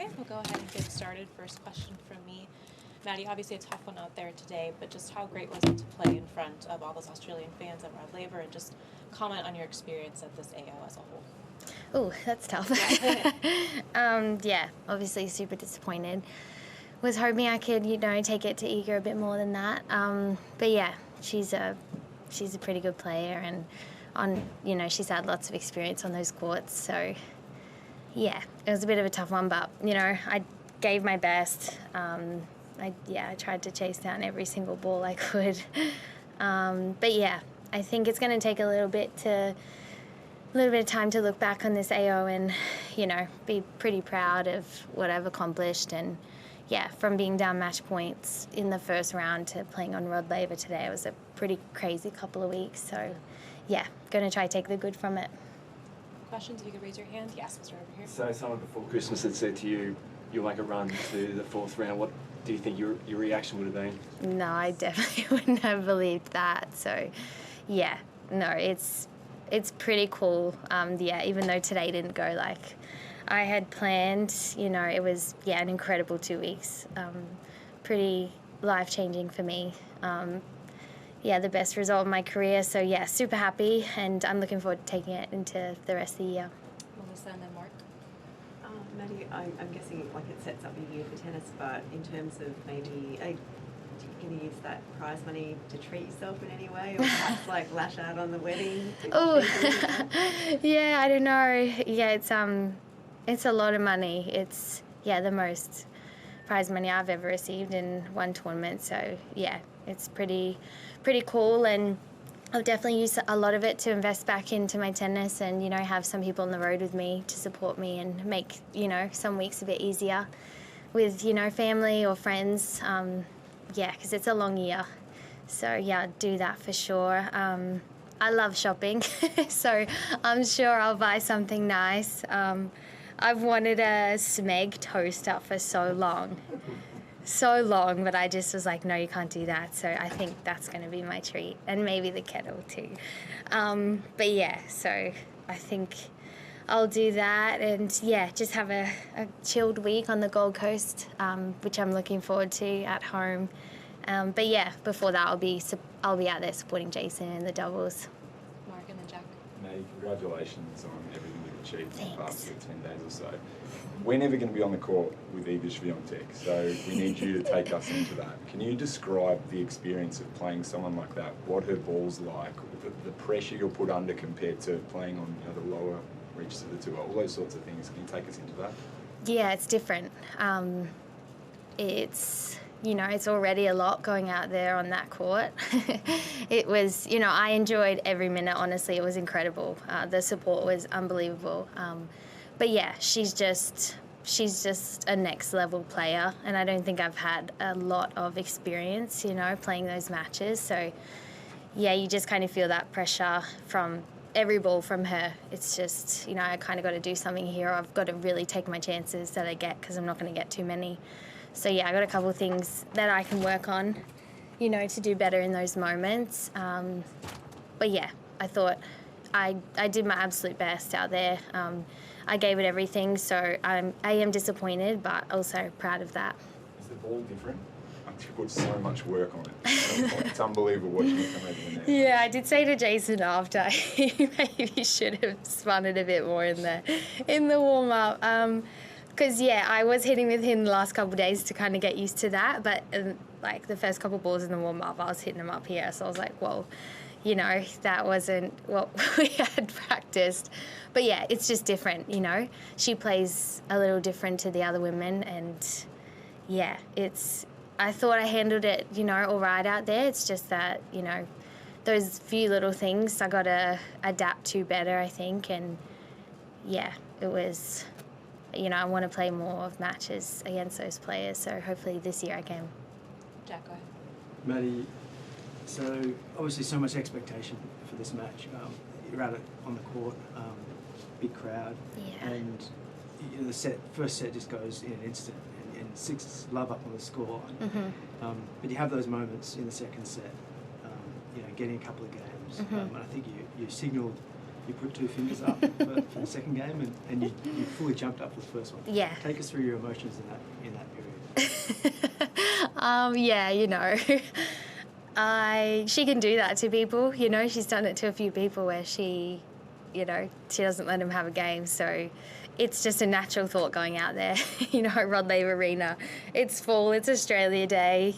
Okay, we'll go ahead and get started. First question from me. Maddie, obviously a tough one out there today, but just how great was it to play in front of all those Australian fans at Rod Laver, and just comment on your experience at this AO as a whole? Oh, that's tough. Yeah, obviously super disappointed. Was hoping I could, take it to Iga a bit more than that. But yeah, she's a pretty good player, and she's had lots of experience on those courts. So yeah, it was a bit of a tough one, but I gave my best. I tried to chase down every single ball I could. But yeah, I think it's going to take a little bit of time to look back on this AO and, be pretty proud of what I've accomplished. And yeah, from being down match points in the first round to playing on Rod Laver today, it was a pretty crazy couple of weeks. So yeah, going to try to take the good from it. Questions, if you could raise your hand. Yes, we'll start over here. So someone before Christmas had said to you, you'll make a run to the fourth round. What do you think your reaction would have been? No, I definitely wouldn't have believed that. So yeah, no, it's pretty cool. Even though today didn't go like I had planned, it was, an incredible 2 weeks. Pretty life-changing for me. The best result of my career. So yeah, super happy, and I'm looking forward to taking it into the rest of the year. Melissa and then Mark. Maddie, I'm guessing it sets up your year for tennis, but in terms of maybe, are you going to use that prize money to treat yourself in any way, or perhaps lash out on the wedding? Oh, yeah, I don't know. Yeah, it's a lot of money. It's the most prize money I've ever received in one tournament. So yeah, it's pretty cool, and I'll definitely use a lot of it to invest back into my tennis and, have some people on the road with me to support me and make, some weeks a bit easier with, family or friends. Because it's a long year. So yeah, I'll do that for sure. I love shopping, so I'm sure I'll buy something nice. I've wanted a Smeg toaster for so long, but I just was like, no, you can't do that. So I think that's going to be my treat, and maybe the kettle too. But yeah, so I think I'll do that, and just have a chilled week on the Gold Coast, which I'm looking forward to at home. But yeah, before that I'll be out there supporting Jason in the doubles. Mark and then Jack. Maddie, congratulations on everything you've achieved in the past 10 days or so. We're never going to be on the court with Iga Swiatek, so we need you to take us into that. Can you describe the experience of playing someone like that, what her ball's like, the pressure you're put under compared to playing on the lower reaches of the tour, all those sorts of things? Can you take us into that? Yeah, it's different. It's already a lot going out there on that court. It was, I enjoyed every minute, honestly. It was incredible. The support was unbelievable. But yeah, she's just a next level player, and I don't think I've had a lot of experience, playing those matches. So yeah, you just kind of feel that pressure from every ball from her. It's just, I kind of got to do something here. I've got to really take my chances that I get, because I'm not going to get too many. So yeah, I got a couple of things that I can work on, to do better in those moments. But yeah, I thought I did my absolute best out there. I gave it everything, so I am disappointed, but also proud of that. Is the ball different? She put so much work on it. It's unbelievable watching it come over the net. Yeah, I did say to Jason after, he maybe should have spun it a bit more in the warm-up. Because, I was hitting with him the last couple of days to kind of get used to that, but the first couple of balls in the warm-up, I was hitting them up here, so I was like, well, that wasn't what we had practiced. But yeah, it's just different, She plays a little different to the other women, and yeah, I thought I handled it, all right out there. It's just that, those few little things I got to adapt to better, I think, and yeah, it was... I want to play more of matches against those players, so hopefully this year I can. Jack, go ahead. Maddie, so obviously so much expectation for this match. You're out on the court, big crowd, and the first set just goes in an instant, and 6-love up on the scoreline. Mm-hmm. But you have those moments in the second set, getting a couple of games. And I think you signalled you put 2 fingers up for the second game, and you fully jumped up for the first one. Yeah. Take us through your emotions in that period. Yeah, she can do that to people, she's done it to a few people where she doesn't let them have a game, so it's just a natural thought going out there, Rod Laver Arena, it's full, it's Australia Day,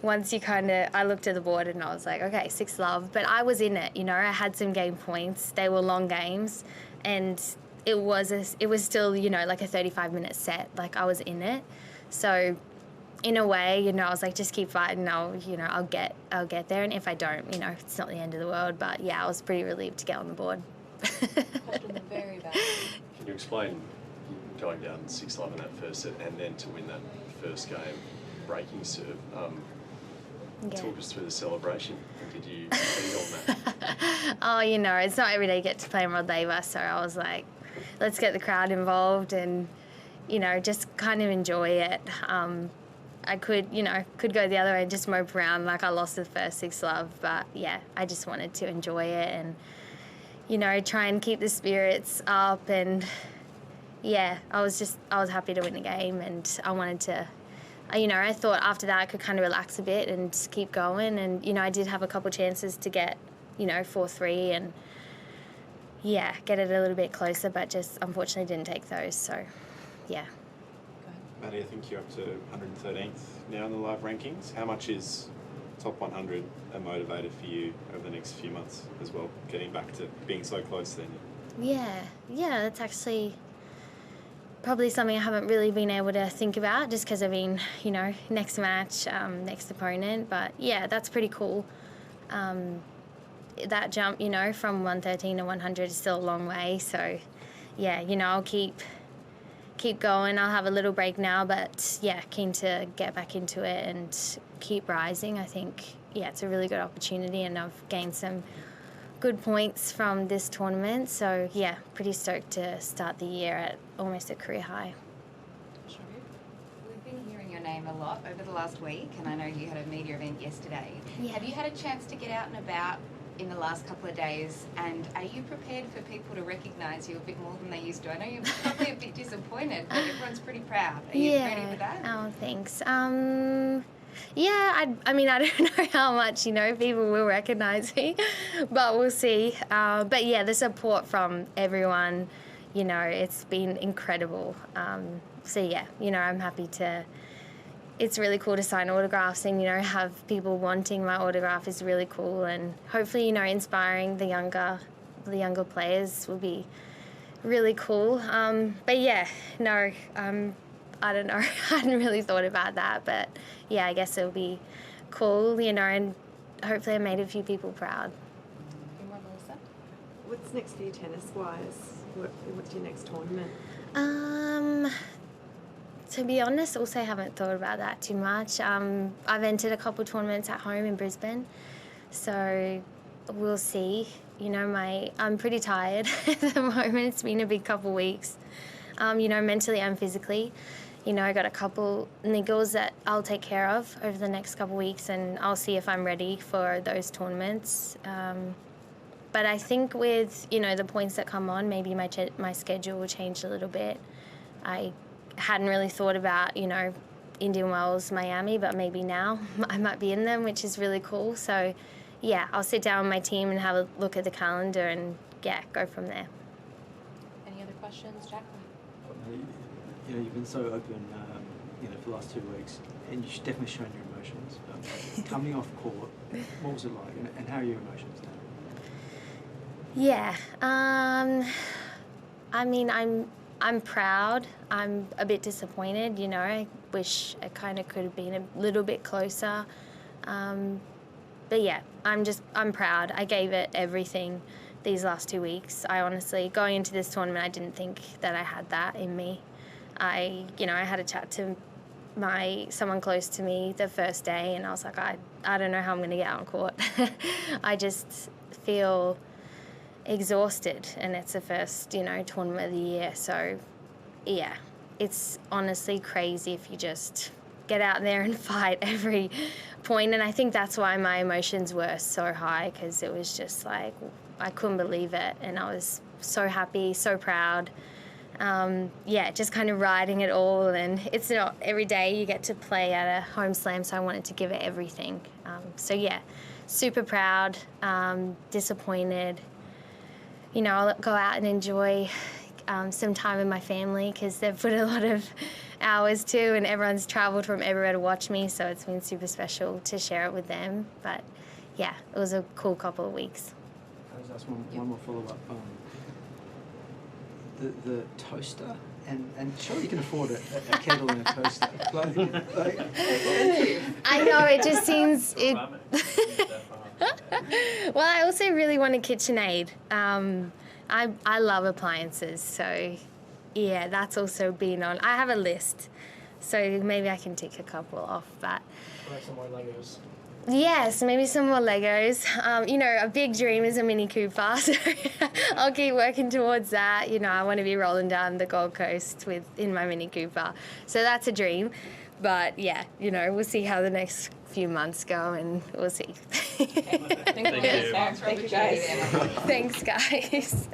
once I looked at the board and I was like, okay, 6-love, but I was in it, I had some game points, they were long games, and it was still, like a 35-minute set, like I was in it, so in a way, I was like, just keep fighting, I'll get there, and if I don't, it's not the end of the world, but yeah, I was pretty relieved to get on the board. Question the very best. Can you explain going down 6-love in that first set and then to win that first game, breaking serve? Talk us through the celebration. Did you feed on that? Oh, it's not every day you get to play in Rod Laver, so I was like, let's get the crowd involved and, just kind of enjoy it. I could go the other way and just mope around like I lost the first 6-love, but yeah, I just wanted to enjoy it and, try and keep the spirits up, and yeah, I was happy to win the game, and I wanted to, I thought after that I could kind of relax a bit and just keep going, and, I did have a couple chances to get, 4-3 and, yeah, get it a little bit closer, but just unfortunately didn't take those, so, yeah. Maddie, I think you're up to 113th now in the live rankings. How much is top 100 a motivator for you over the next few months as well, getting back to being so close then? Yeah, that's actually probably something I haven't really been able to think about just because I've been, next match, next opponent. But yeah, that's pretty cool. That jump, from 113 to 100 is still a long way. So yeah, I'll keep going. I'll have a little break now, but yeah, keen to get back into it and keep rising. I think, yeah, it's a really good opportunity, and I've gained some good points from this tournament. So yeah, pretty stoked to start the year at almost a career high. We've been hearing your name a lot over the last week, and I know you had a media event yesterday. Yeah. Have you had a chance to get out and about in the last couple of days, and are you prepared for people to recognise you a bit more than they used to? I know you're probably a bit disappointed, but everyone's pretty proud. Are you ready for that? Oh, thanks. Yeah, I mean, I don't know how much, people will recognise me, but we'll see. But yeah, the support from everyone, it's been incredible. So yeah, I'm happy to, it's really cool to sign autographs and, have people wanting my autograph is really cool, and hopefully, inspiring the younger players will be really cool. But yeah, no, I don't know. I hadn't really thought about that, but yeah, I guess it'll be cool, and hopefully I made a few people proud. What's next for you tennis-wise? What's your next tournament? To be honest, also haven't thought about that too much. I've entered a couple tournaments at home in Brisbane, so we'll see. I'm pretty tired at the moment. It's been a big couple weeks. Mentally and physically. I got a couple niggles that I'll take care of over the next couple weeks, and I'll see if I'm ready for those tournaments. But I think with, the points that come on, maybe my schedule will change a little bit. I hadn't really thought about, Indian Wells, Miami, but maybe now I might be in them, which is really cool. So, yeah, I'll sit down with my team and have a look at the calendar and, yeah, go from there. Any other questions, Jacqueline? You've been so open, for the last 2 weeks, and you've definitely shown your emotions. Coming off court, what was it like, and how are your emotions now? Yeah, I mean, I'm proud. I'm a bit disappointed. I wish I kind of could have been a little bit closer. But yeah, I'm proud. I gave it everything these last 2 weeks. I honestly, going into this tournament, I didn't think that I had that in me. I had a chat to someone close to me the first day, and I was like, I don't know how I'm going to get out on court. I just feel exhausted, and it's the first, tournament of the year. So, yeah, it's honestly crazy if you just get out there and fight every point. And I think that's why my emotions were so high, because it was just like, I couldn't believe it, and I was so happy, so proud. Just kind of riding it all, and it's not every day you get to play at a home slam, so I wanted to give it everything. Super proud, disappointed. I'll go out and enjoy some time with my family because they've put a lot of hours too, and everyone's travelled from everywhere to watch me, so it's been super special to share it with them. But yeah, it was a cool couple of weeks. Can I just ask one more follow-up? The toaster, and surely you can afford a kettle and a toaster. I know, it just seems... Well, I also really want a KitchenAid. I love appliances, so yeah, that's also been on. I have a list, so maybe I can tick a couple off that. Like some more Legos. Yes, maybe some more Legos. A big dream is a Mini Cooper, so I'll keep working towards that. I want to be rolling down the Gold Coast in my Mini Cooper, so that's a dream. But yeah, we'll see how the next few months go, and we'll see. Thank you. Thanks, guys. Thanks, guys.